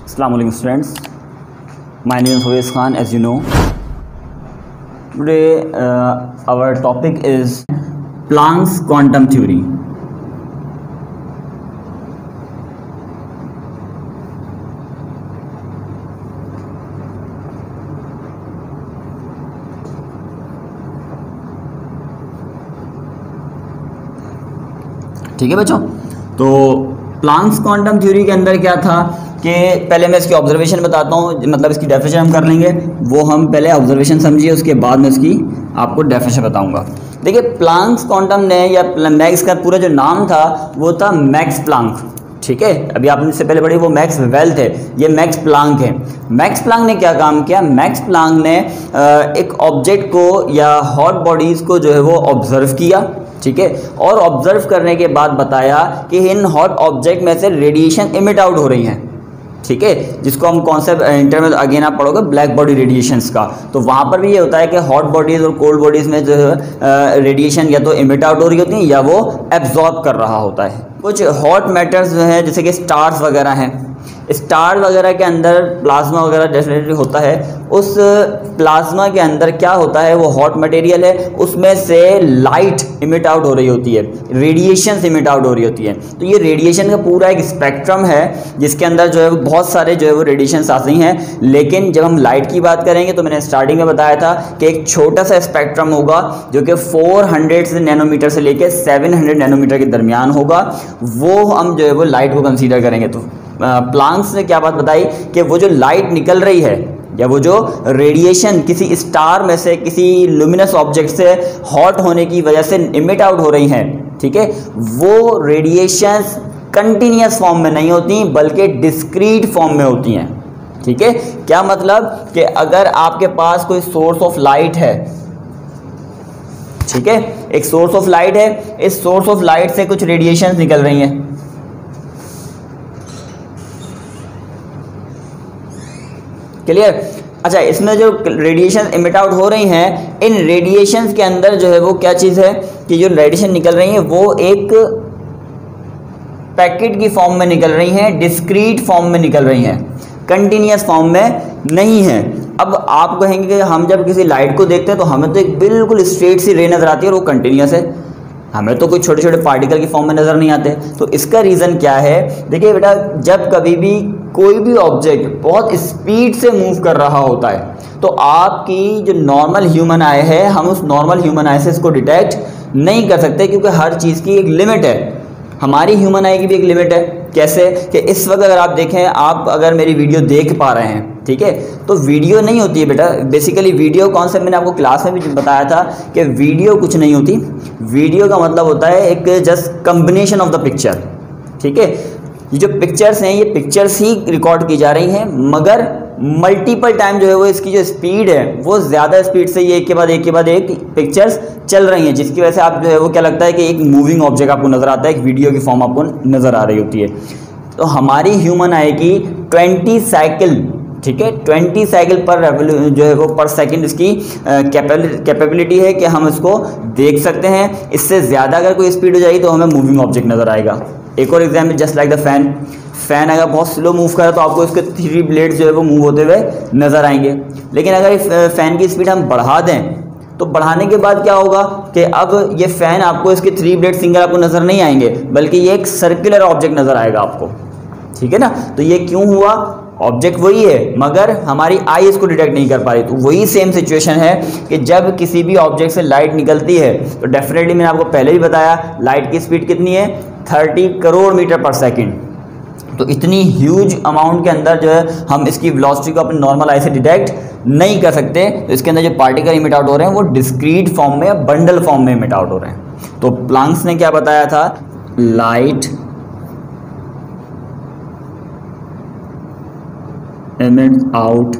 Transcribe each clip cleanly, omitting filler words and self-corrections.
Assalamualaikum students, my name is Huwais Khan. As you know, today our topic is Planck's quantum theory. ठीक है बच्चों, तो Planck's quantum theory के अंदर क्या था कि पहले मैं इसकी ऑब्जर्वेशन बताता हूँ, मतलब इसकी डेफिनेशन हम कर लेंगे। वो हम पहले ऑब्जर्वेशन समझिए, उसके बाद में इसकी आपको डेफिनेशन बताऊंगा। देखिए, प्लांक्स क्वांटम ने या मैक्स का पूरा जो नाम था वो था मैक्स प्लांक। ठीक है, अभी आपने इससे पहले पढ़ी वो मैक्स वेल थे, ये मैक्स प्लांक है। मैक्स प्लांक ने क्या काम किया? मैक्स प्लांक ने एक ऑब्जेक्ट को या हॉट बॉडीज़ को जो है वो ऑब्जर्व किया। ठीक है, और ऑब्जर्व करने के बाद बताया कि इन हॉट ऑब्जेक्ट में से रेडिएशन इमिट आउट हो रही हैं। ठीक है, जिसको हम कॉन्सेप्ट इंटर में अगेन आप पढ़ोगे ब्लैक बॉडी रेडिएशंस का। तो वहाँ पर भी ये होता है कि हॉट बॉडीज़ और कोल्ड बॉडीज़ में जो है रेडिएशन या तो इमिट आउट हो रही होती है या वो एब्जॉर्ब कर रहा होता है। कुछ हॉट मैटर्स जो है जैसे कि स्टार्स वगैरह हैं, स्टार वगैरह के अंदर प्लाज्मा वगैरह डेफिनेटली होता है। उस प्लाज्मा के अंदर क्या होता है, वो हॉट मटेरियल है, उसमें से लाइट इमिट आउट हो रही होती है, रेडिएशन इमिट आउट हो रही होती है। तो ये रेडिएशन का पूरा एक स्पेक्ट्रम है जिसके अंदर जो है बहुत सारे जो है वो रेडिएशन आती हैं। लेकिन जब हम लाइट की बात करेंगे तो मैंने स्टार्टिंग में बताया था कि एक छोटा सा स्पेक्ट्रम होगा जो कि 400 नैनोमीटर से लेकर 700 नैनोमीटर के दरमियान होगा, वो हम जो है वो लाइट को कंसीडर करेंगे। तो प्लांक्स ने क्या बात बताई कि वो जो लाइट निकल रही है या वो जो रेडिएशन किसी स्टार में से, किसी लुमिनस ऑब्जेक्ट से हॉट होने की वजह से इमिट आउट हो रही हैं, ठीक है, वो रेडिएशंस कंटिन्यूस फॉर्म में नहीं होती बल्कि डिस्क्रीट फॉर्म में होती हैं। ठीक है, क्या मतलब कि अगर आपके पास कोई सोर्स ऑफ लाइट है, ठीक है, एक सोर्स ऑफ लाइट है, इस सोर्स ऑफ लाइट से कुछ रेडिएशंस निकल रही हैं। क्लियर? अच्छा, इसमें जो रेडिएशन इमिट आउट हो रही हैं, इन रेडिएशंस के अंदर जो है वो क्या चीज़ है कि जो रेडिएशन निकल रही है वो एक पैकेट की फॉर्म में निकल रही हैं, डिस्क्रीट फॉर्म में निकल रही हैं, कंटिन्यूस फॉर्म में नहीं है। अब आप कहेंगे कि हम जब किसी लाइट को देखते हैं तो हमें तो एक बिल्कुल स्ट्रेट सी रे नज़र आती है और वो कंटिन्यूस है, हमें तो कोई छोटे छोटे पार्टिकल की फॉर्म में नज़र नहीं आते। तो इसका रीज़न क्या है? देखिए बेटा, जब कभी भी कोई भी ऑब्जेक्ट बहुत स्पीड से मूव कर रहा होता है तो आपकी जो नॉर्मल ह्यूमन आई है, हम उस नॉर्मल ह्यूमन आई से इसको डिटेक्ट नहीं कर सकते क्योंकि हर चीज़ की एक लिमिट है। हमारी ह्यूमन आई की भी एक लिमिट है। कैसे कि इस वक्त अगर आप देखें, आप अगर मेरी वीडियो देख पा रहे हैं, ठीक है, तो वीडियो नहीं होती है बेटा। बेसिकली वीडियो कॉन्सेप्ट मैंने आपको क्लास में भी बताया था कि वीडियो कुछ नहीं होती। वीडियो का मतलब होता है एक just combination of the picture. ठीक है, ये जो पिक्चर्स हैं ये पिक्चर्स ही रिकॉर्ड की जा रही हैं, मगर मल्टीपल टाइम जो है वो इसकी जो स्पीड है वो ज़्यादा स्पीड से ये एक के बाद एक के बाद एक पिक्चर्स चल रही हैं, जिसकी वजह से आप जो है वो क्या लगता है कि एक मूविंग ऑब्जेक्ट आपको नज़र आता है, एक वीडियो की फॉर्म आपको नज़र आ रही होती है। तो हमारी ह्यूमन आई की 20 साइकिल, ठीक है, 20 साइकिल पर जो है वो पर सेकंड इसकी कैपेबिलिटी है कि हम इसको देख सकते हैं। इससे ज़्यादा अगर कोई स्पीड हो जाएगी तो हमें मूविंग ऑब्जेक्ट नज़र आएगा। एक और example, just like the fan अगर बहुत स्लो मूव करे तो आपको इसके 3 ब्लेड्स जो है वो मूव होते हुए नज़र आएंगे। लेकिन अगर फैन की स्पीड हम बढ़ा दें तो बढ़ाने के बाद क्या होगा कि अब ये फ़ैन आपको इसके 3 ब्लेड सिंगल आपको नज़र नहीं आएंगे बल्कि ये एक सर्कुलर ऑब्जेक्ट नज़र आएगा आपको। ठीक है ना? तो ये क्यों हुआ? ऑब्जेक्ट वही है मगर हमारी आई इसको डिटेक्ट नहीं कर पा रही। तो वही सेम सिचुएशन है कि जब किसी भी ऑब्जेक्ट से लाइट निकलती है तो डेफिनेटली मैंने आपको पहले भी बताया लाइट की स्पीड कितनी है, 30 करोड़ मीटर पर सेकंड। तो इतनी ह्यूज अमाउंट के अंदर जो है हम इसकी वेलोसिटी को अपने नॉर्मल आई से डिटेक्ट नहीं कर सकते। तो इसके अंदर जो पार्टिकल इमिट आउट हो रहे हैं वो डिस्क्रीट फॉर्म में या बंडल फॉर्म में इमिट आउट हो रहे हैं। तो प्लांक्स ने क्या बताया था? Light emits out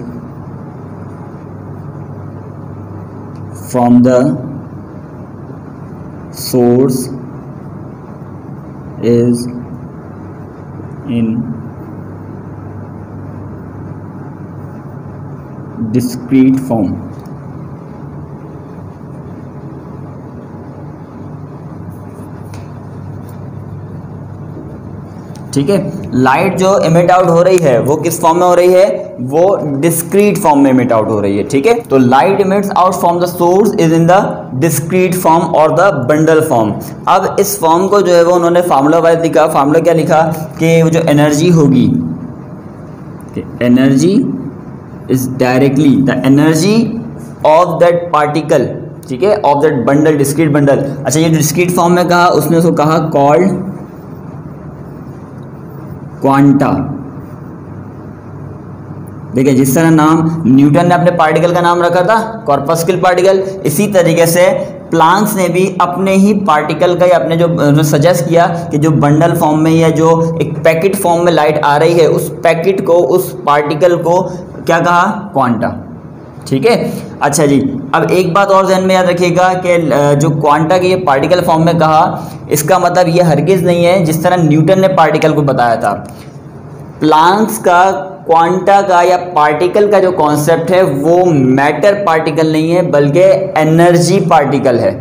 from the source is in discrete form. ठीक है। लाइट जो इमिट आउट हो रही है वो किस फॉर्म में हो रही है, वो डिस्क्रीट फॉर्म में इमिट आउट हो रही है, ठीक है। तो light emits out from the source is in the discrete form और द बंडल फॉर्म। अब इस फॉर्म को जो है वो उन्होंने फार्मूला वाइज लिखा। फार्मूला क्या लिखा कि वो जो एनर्जी होगी, energy is directly the energy of that particle, ठीक है, of that bundle, discrete bundle. अच्छा, ये डिस्क्रीट फॉर्म में कहा, उसने उसको कहा कॉल्ड क्वांटा। देखिए, जिस तरह नाम न्यूटन ने अपने पार्टिकल का नाम रखा था कॉर्पस्कुलर पार्टिकल, इसी तरीके से प्लांक्स ने भी अपने ही पार्टिकल का, या अपने जो सजेस्ट किया कि जो बंडल फॉर्म में या जो एक पैकेट फॉर्म में लाइट आ रही है, उस पैकेट को, उस पार्टिकल को क्या कहा, क्वांटा, ठीक है। अच्छा जी, अब एक बात और ध्यान में याद रखिएगा कि जो क्वांटा की ये पार्टिकल फॉर्म में कहा, इसका मतलब ये हरगिज़ नहीं है जिस तरह न्यूटन ने पार्टिकल को बताया था। प्लांक्स का क्वांटा का या पार्टिकल का जो कॉन्सेप्ट है वो मैटर पार्टिकल नहीं है बल्कि एनर्जी पार्टिकल है,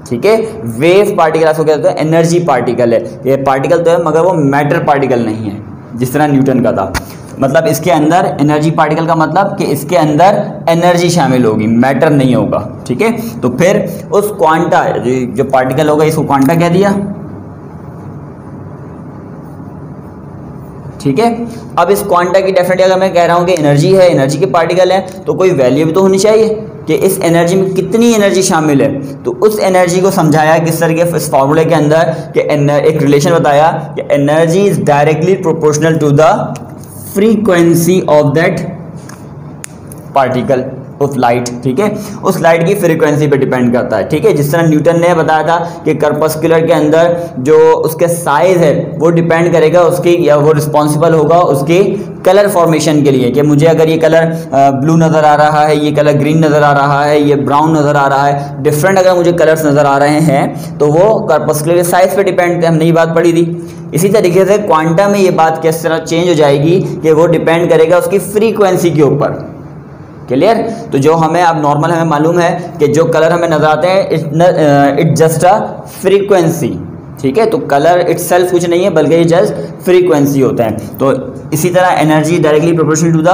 ठीक है। वेव पार्टिकल आपको कहते हैं, एनर्जी पार्टिकल है। ये पार्टिकल तो है मगर वो मैटर पार्टिकल नहीं है जिस तरह न्यूटन का था। मतलब इसके अंदर एनर्जी पार्टिकल का मतलब कि इसके अंदर एनर्जी शामिल होगी, मैटर नहीं होगा, ठीक है। तो फिर उस क्वांटा जो पार्टिकल होगा इसको क्वांटा कह दिया, ठीक है। अब इस क्वांटा की डेफिनेटली अगर मैं कह रहा हूं कि एनर्जी है, एनर्जी के पार्टिकल है, तो कोई वैल्यू भी तो होनी चाहिए कि इस एनर्जी में कितनी एनर्जी शामिल है। तो उस एनर्जी को समझाया किस तरीके, इस फॉर्मूले के अंदर कि एक रिलेशन बताया कि energy is directly proportional to the frequency of that particle of light, ठीक है। उस लाइट की फ्रीक्वेंसी पे डिपेंड करता है, ठीक है। जिस तरह न्यूटन ने बताया था कि कर्पस्कुलर के अंदर जो उसके साइज है वो डिपेंड करेगा उसकी, या वो रिस्पॉन्सिबल होगा उसके कलर फॉर्मेशन के लिए, कि मुझे अगर ये कलर ब्लू नज़र आ रहा है, ये कलर ग्रीन नज़र आ रहा है, ये ब्राउन नज़र आ रहा है, डिफरेंट अगर मुझे कलर्स नज़र आ रहे हैं तो वो कर्पस्कुलर के साइज पे डिपेंड है। हमने ये बात पढ़ी थी। इसी तरीके से क्वांटा में ये बात किस तरह चेंज हो जाएगी कि वो डिपेंड करेगा उसकी फ्रीक्वेंसी के ऊपर, क्लियर। तो जो हमें अब नॉर्मल हमें मालूम है कि जो कलर हमें नजर आते हैं इट जस्ट अ फ्रीक्वेंसी, ठीक है। तो कलर इटसेल्फ कुछ नहीं है बल्कि ये जस्ट फ्रीक्वेंसी होता है। तो इसी तरह energy directly proportional to the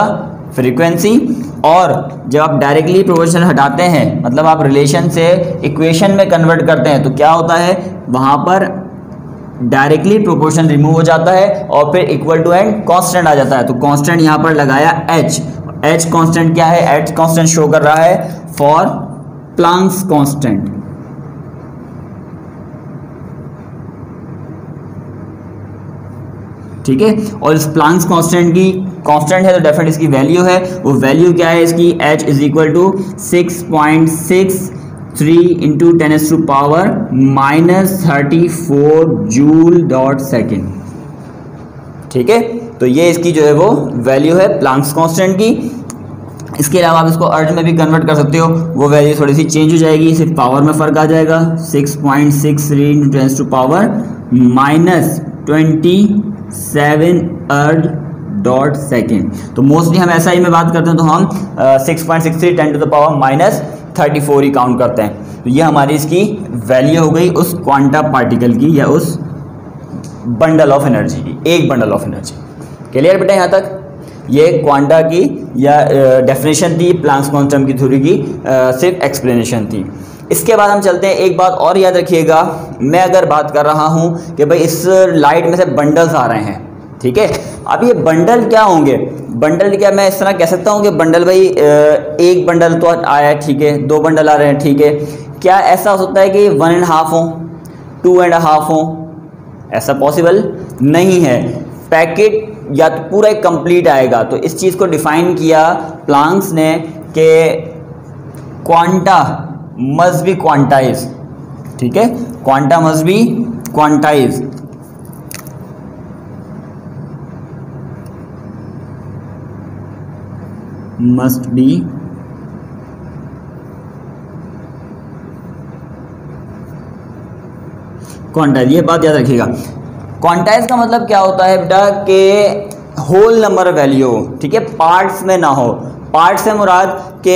frequency. और जब आप डायरेक्टली प्रोपोर्शनल हटाते हैं, मतलब आप रिलेशन से इक्वेशन में कन्वर्ट करते हैं, तो क्या होता है, वहाँ पर डायरेक्टली प्रोपोर्शनल रिमूव हो जाता है और फिर इक्वल टू एंड कांस्टेंट आ जाता है। तो कांस्टेंट यहाँ पर लगाया एच कांस्टेंट क्या है, एच कांस्टेंट शो कर रहा है फॉर प्लांक्स कांस्टेंट, ठीक है। और इस प्लांक्स कांस्टेंट की कांस्टेंट है तो डेफिनेटली इसकी वैल्यू है, वो वैल्यू क्या है इसकी, H is equal to 6.63 into 10⁻⁻34 joule dot second, ठीक है। तो ये इसकी जो है वो वैल्यू है प्लांक्स कांस्टेंट की। इसके अलावा आप इसको अर्ज में भी कन्वर्ट कर सकते हो, वो वैल्यू थोड़ी सी चेंज हो जाएगी, सिर्फ पावर में फ़र्क आ जाएगा। 6.63 इंटू 10⁻⁻27 अर्ज डॉट सेकेंड। तो मोस्टली हम ऐसा ही में बात करते हैं तो हम 6.63 10⁻⁻34 ही काउंट करते हैं। तो ये हमारी इसकी वैल्यू हो गई उस क्वांटा पार्टिकल की या उस बंडल ऑफ एनर्जी की, एक बंडल ऑफ एनर्जी। क्लियर बेटा यहाँ तक? ये क्वांटा की या डेफिनेशन थी, प्लांक्स क्वांटम की थ्योरी की सिर्फ एक्सप्लेनेशन थी। इसके बाद हम चलते हैं, एक बात और याद रखिएगा, मैं अगर बात कर रहा हूँ कि भाई इस लाइट में से बंडल्स आ रहे हैं, ठीक है। अब ये बंडल क्या होंगे, बंडल क्या मैं इस तरह कह सकता हूँ कि बंडल भाई एक बंडल तो आया है, ठीक है, 2 बंडल आ रहे हैं, ठीक है। क्या ऐसा हो सकता है कि 1.5 हो, 2.5 हो? ऐसा पॉसिबल नहीं है। पैकेट या तो पूरा एक कंप्लीट आएगा। तो इस चीज़ को डिफाइन किया प्लांक्स ने कि क्वांटा मस्ट बी क्वांटाइज, ठीक है, quanta must be quantize. Must be quantize, ये बात याद रखिएगा। क्वांटाइज का मतलब क्या होता है बेटा कि होल नंबर वैल्यू, ठीक है, पार्ट्स में ना हो। पार्ट से मुराद कि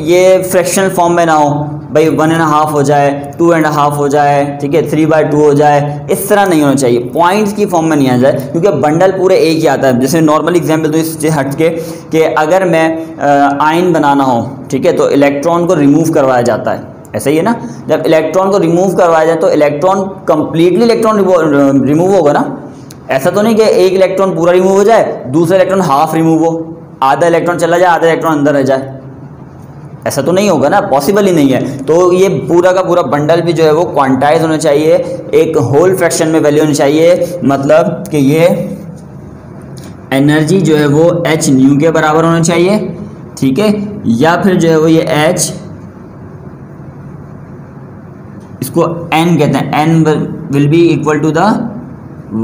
ये फ्रैक्शनल फॉर्म में ना हो, भाई 1.5 हो जाए, 2.5 हो जाए, ठीक है, 3/2 हो जाए, इस तरह नहीं होना चाहिए, पॉइंट्स की फॉर्म में नहीं आ जाए, क्योंकि बंडल पूरे एक ही आता है। जैसे नॉर्मल एग्जाम्पल तो इससे हट के कि अगर मैं आयन बनाना हो, ठीक है, तो इलेक्ट्रॉन को रिमूव करवाया जाता है, ऐसा ही है ना। जब इलेक्ट्रॉन को रिमूव करवाया जाए तो इलेक्ट्रॉन कंप्लीटली इलेक्ट्रॉन रिमूव होगा ना, ऐसा तो नहीं कि एक इलेक्ट्रॉन पूरा रिमूव हो जाए, दूसरा इलेक्ट्रॉन हाफ रिमूव हो, आधा इलेक्ट्रॉन चला जाए, आधा इलेक्ट्रॉन अंदर रह जाए, ऐसा तो नहीं होगा ना, पॉसिबल ही नहीं है। तो ये पूरा का पूरा बंडल भी जो है वो क्वांटाइज होना चाहिए, एक होल फ्रैक्शन में वैल्यू होनी चाहिए, मतलब कि ये एनर्जी जो है वो h न्यू के बराबर होना चाहिए, ठीक है, या फिर जो है वो ये h, इसको n कहते हैं, n will be equal to the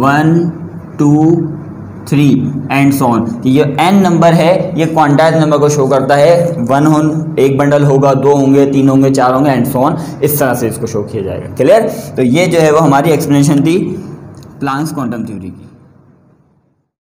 1 2 3 and so on. ये n नंबर है, ये क्वांटाइज नंबर को शो करता है, 1 हो, एक बंडल होगा, 2 होंगे, 3 होंगे, 4 होंगे एंड सो ऑन, इस तरह से इसको शो किया जाएगा। क्लियर? तो ये जो है वो हमारी एक्सप्लेनेशन थी प्लैंक्स क्वांटम थ्योरी की।